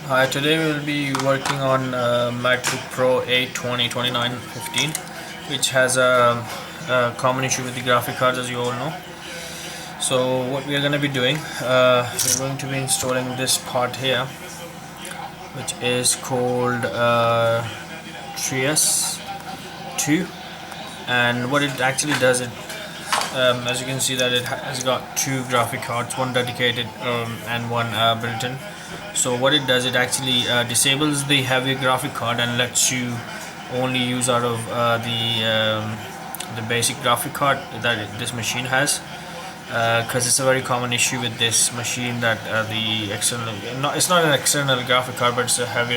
Hi, today we will be working on MacBook Pro 8 2029-15, which has a common issue with the graphic cards, as you all know. So what we are going to be doing, we're going to be installing this part here, which is called Trias 2. And what it actually does, as you can see that it has got two graphic cards, one dedicated and one built-in. So what it does, it actually disables the heavy graphic card and lets you only use out of the basic graphic card that this machine has, because it's a very common issue with this machine that the external, it's not an external graphic card, but it's a heavy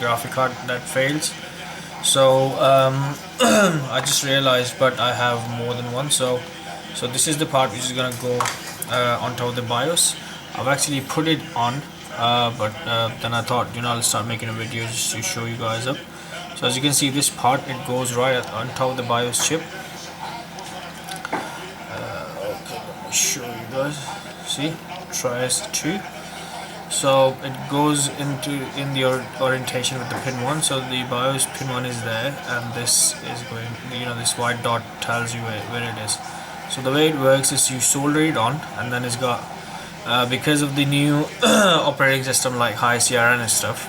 graphic card that fails. So I just realized, but I have more than one. So this is the part which is gonna go on top of the BIOS. I've actually put it on, but then I thought, I'll start making a video just to show you guys up. So as you can see, this part, it goes right on top of the BIOS chip. Okay, let me show you guys. See, Trias 2. So it goes in the orientation with the pin 1. So the BIOS pin 1 is there, and this is going, this white dot tells you where it is. So the way it works is you solder it on, and then it's got, because of the new operating system like high CRN and stuff,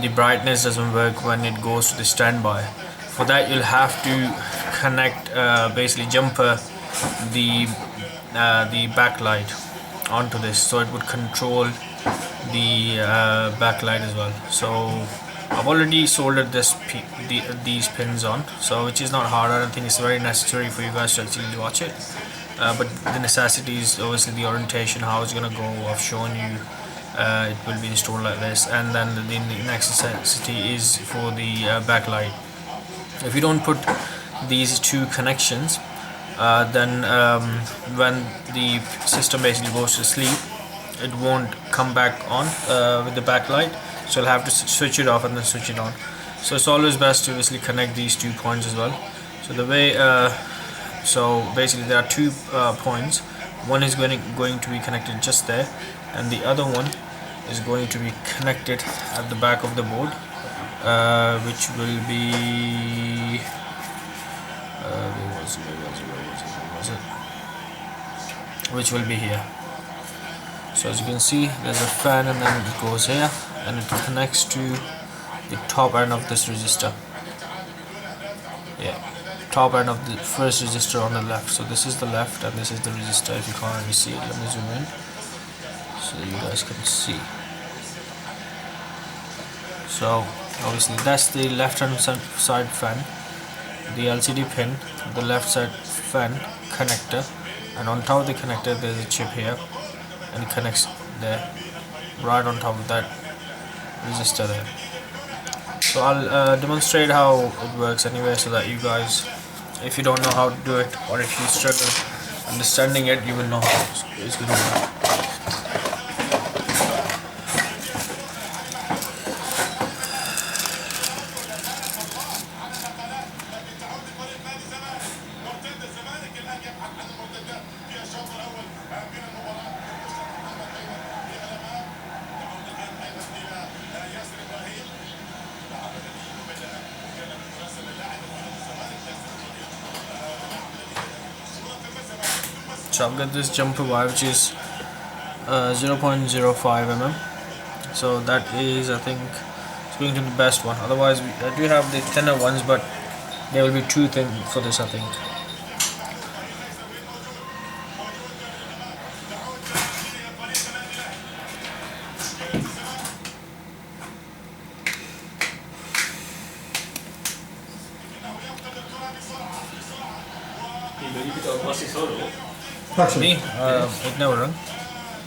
the brightness doesn't work when it goes to the standby. For that, you'll have to connect, basically jumper the backlight onto this, so it would control the backlight as well. So I've already soldered these pins on, so which is not hard. I don't think it's very necessary for you guys to actually watch it, but the necessity is obviously the orientation, how it's gonna go. I've shown you. It will be installed like this, and then the next necessity is for the backlight. If you don't put these two connections, then when the system basically goes to sleep, it won't come back on with the backlight, so you'll have to switch it off and then switch it on. So it's always best to obviously connect these 2 points as well. So the way, so basically there are 2 points. One is going to be connected just there, and the other one is going to be connected at the back of the board, which will be which will be here. So as you can see, there's a fan, and then it goes here, and it connects to the top end of this resistor. Yeah, top end of the first resistor on the left. So this is the left, and this is the resistor. If you can't really see it, let me zoom in so you guys can see. So obviously that's the left hand side fan, the LCD pin, the left side fan connector, and on top of the connector there's a chip here, and it connects there, right on top of that resistor there. So I'll demonstrate how it works anyway, so that you guys, if you don't know how to do it, or if you struggle understanding it, you will know how it's going to work. So I've got this jumper wire, which is 0.05 mm. So that is, I think, it's going to be the best one. Otherwise, I do have the thinner ones, but they will be too thin for this, I think. Actually, It never run.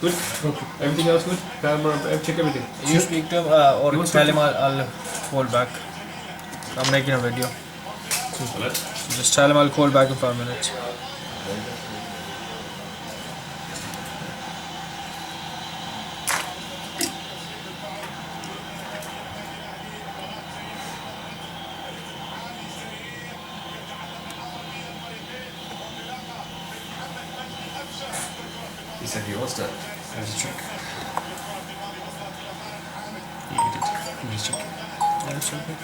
good. Okay. Everything else good? Camera, check everything. You speak to him, or You want tell him something? I'll call back. I'm making a video. Just tell him I'll call back in 5 minutes. He said he was dead. There's a trick. please check. That's okay.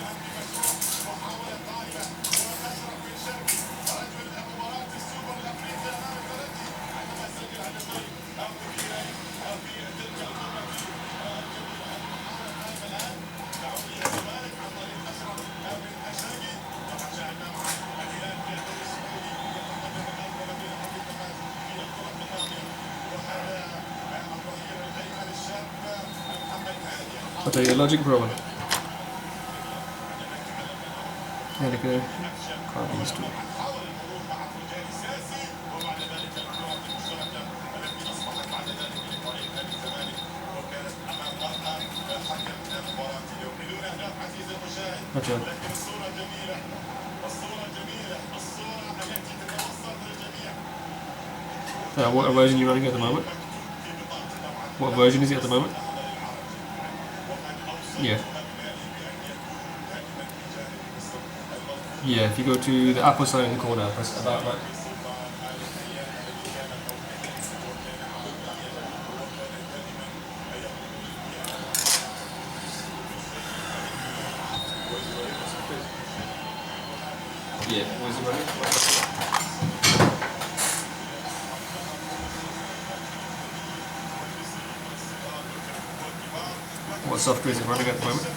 Okay, your logic program. هذيك copy these two. Okay. What version are you running at the moment? What version is it at the moment? Yeah. Yeah, if you go to the Apple sign in the corner, press about that. Yeah, where's it running? What software is it running at the moment?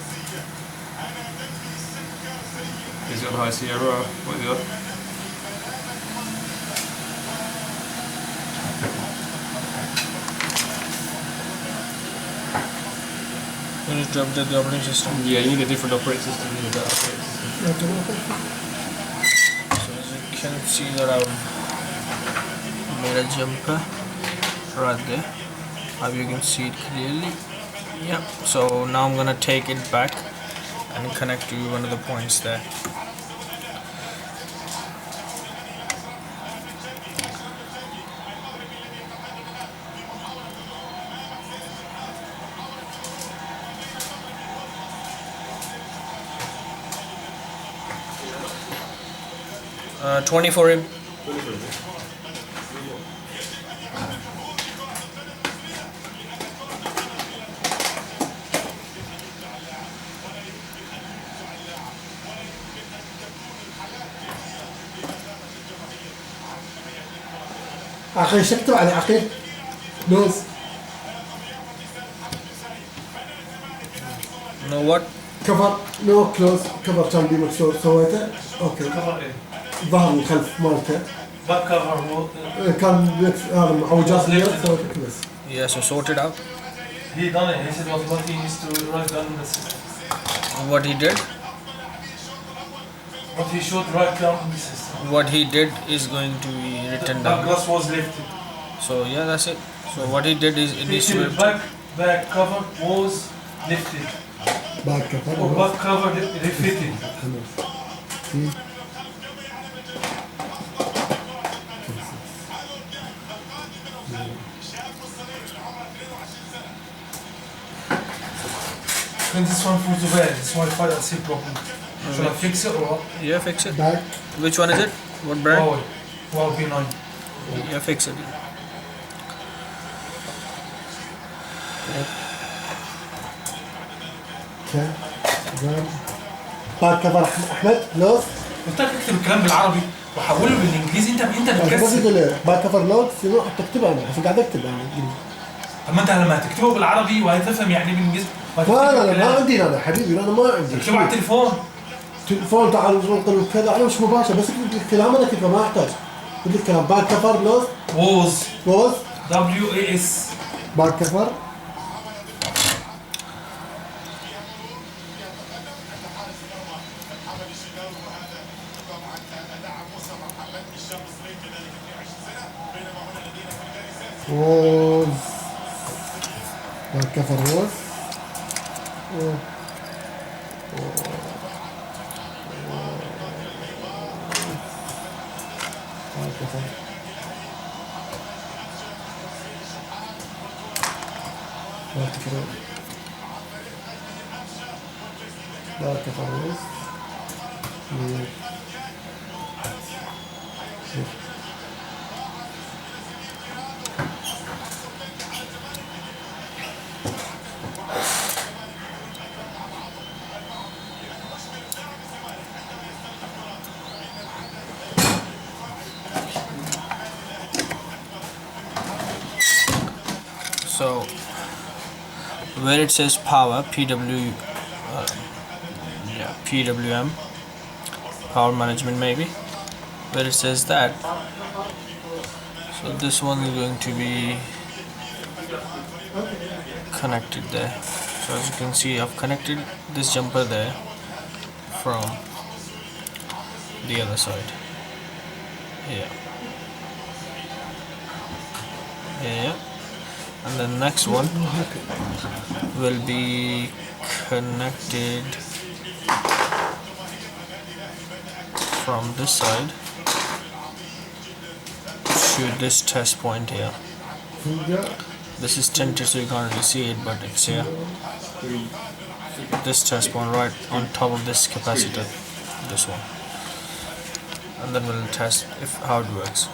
Is it on High Sierra or what is it on? You need to update the operating system. Yeah, you need a different operating system. You need that operating system. So as you can see that I've made a jumper right there. Hope you can see it clearly. Yeah. So now I'm gonna take it back and connect to one of the points there. 24 in. عقيل شكتب على عقيل نوز. No what? كفر نو كلوز كفر كان بي مكسور سويته اوكي كفر ايه؟ ظهر من خلف مالته باك كفر كان هذا معوجات سويته بس. Yeah, so sort it out. he done it. He said what he needs to write down in the system. What he did? What he should write down in the system. What he did is going to be written Back down. glass was lifted. So yeah, that's it. So what he did is it needs to be Back cover was lifted. باك كفر Or back cover refitted. And this one for the bed. This Wi-Fi I see problem. Should I fix it or what? Yeah, fix it. باك Which one is it? What brand? Huawei P9. Yeah, fix it. باك كفر احمد لوز. قلت لك اكتب الكلام بالعربي وحوله بالانجليزي. انت بس بتكسل. يقول لي باك كفر لوز شنو حتى اكتبها انا بس قاعد اكتب يعني. طب ما انت لما هتكتبه بالعربي وهتفهم يعني ايه بالانجليزي. لا ما عندي انا حبيبي انا ما عندي. اكتبه على التليفون. تليفون تعال ننقل كذا انا مش مباشر بس اكتب الكلام انا كيف ما احتاج. قلت الكلام باك كفر لوز was WAS WAS باك كفر ووز باك كفر ووز باك كفر باك كفر باك كفر ووز where it says power PWM, power management maybe, where it says that, so this one is going to be connected there. So as you can see, I've connected this jumper there from the other side here. Yeah, and the next one will be connected from this side to this test point here. This is tinted so you can't really see it, but it's here. This test point right on top of this capacitor, this one, and then we'll test how it works.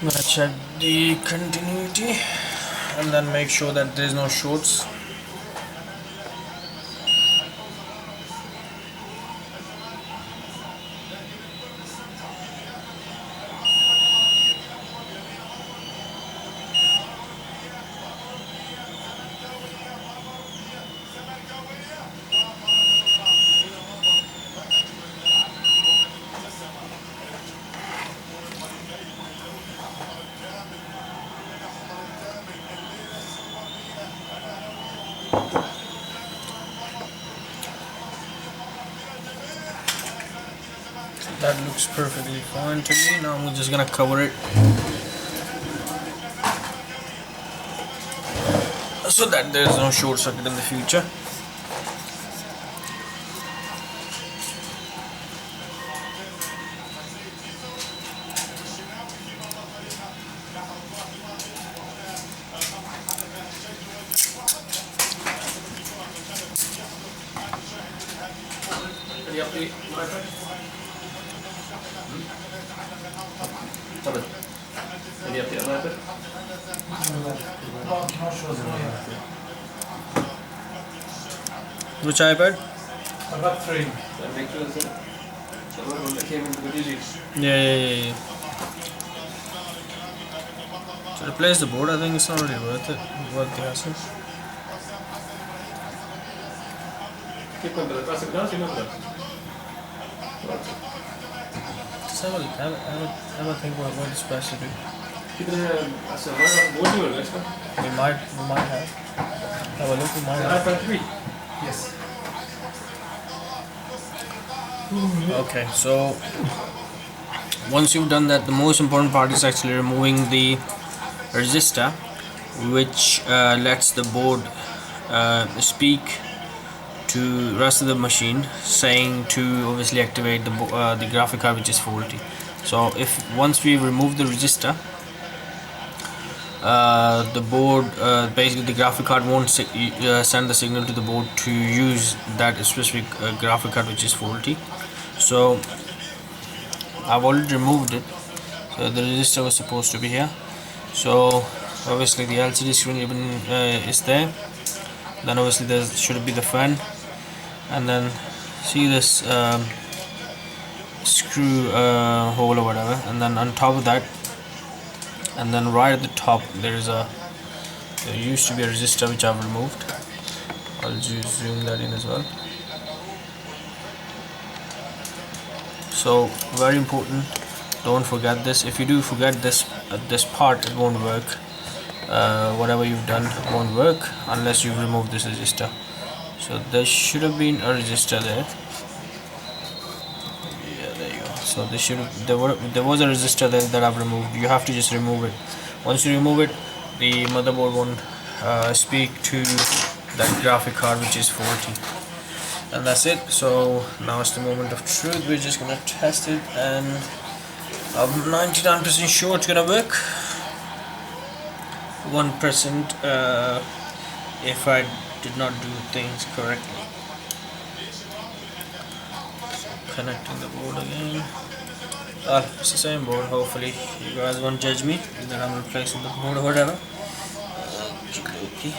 I'm gonna check the continuity and then make sure that there is no shorts. That looks perfectly fine to me. Now I'm just gonna cover it so that there's no short circuit in the future. Any update on my phone? Thomas, any update on my phone? Not sure. Which iPad? I've got 3. That make sure that's the one that came into the digits. Yeah. To replace the board, I think it's not really worth the hassle. Keep on to the classic dance, remember that? Just have a think about what it's best to do. Keep it as a board you next one. We might have a look. We might have. iPad 3. Yes. Okay, so once you've done that, the most important part is actually removing the resistor, which lets the board speak to rest of the machine, saying to obviously activate the graphic card which is faulty. So if once we remove the resistor, the board basically the graphic card won't send the signal to the board to use that specific graphic card which is faulty. So I've already removed it. So the resistor was supposed to be here. So obviously the LCD screen even is there. Then obviously there should be the fan, and then see this screw hole or whatever, and then on top of that, and then right at the top there used to be a resistor which I've removed. I'll just zoom that in as well. So very important, don't forget this. If you do forget this part, it won't work. Whatever you've done won't work unless you've removed this resistor. So there should have been a resistor there. Yeah, there you go. So there was a resistor there that I've removed. You have to just remove it. Once you remove it, the motherboard won't speak to that graphic card which is faulty. And that's it. So now it's the moment of truth. We're just gonna test it, and I'm 99% sure it's gonna work. 1% if I did not do things correctly. Connecting the board again. It's the same board. Hopefully you guys won't judge me that I'm replacing the board or whatever. Okay.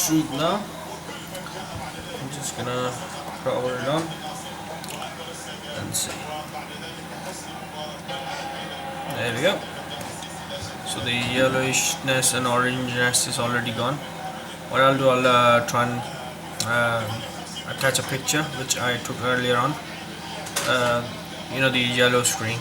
truth now. I'm just gonna power it on and see. There we go. So the yellowishness and orangeness is already gone. What I'll do, I'll try and attach a picture which I took earlier on. You know, the yellow screen.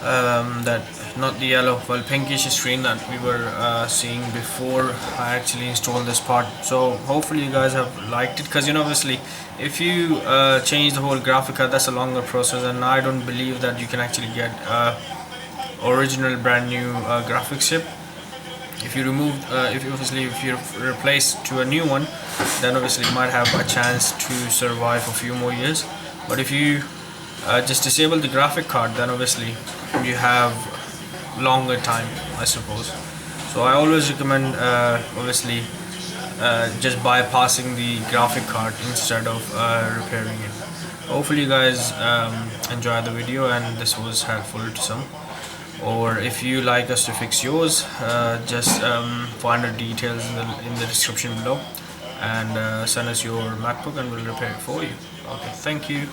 That not the yellow, well, pinkish screen that we were seeing before I actually installed this part. So hopefully you guys have liked it, because you know, obviously if you change the whole graphic card, that's a longer process, and I don't believe that you can actually get original brand new graphics chip. If you remove if you replace to a new one, then obviously you might have a chance to survive a few more years. But if you just disable the graphic card, then obviously you have longer time, I suppose. So I always recommend obviously just bypassing the graphic card instead of repairing it. Hopefully you guys enjoyed the video and this was helpful to some. Or if you like us to fix yours, just find the details in the description below and send us your MacBook and we'll repair it for you. Okay, thank you.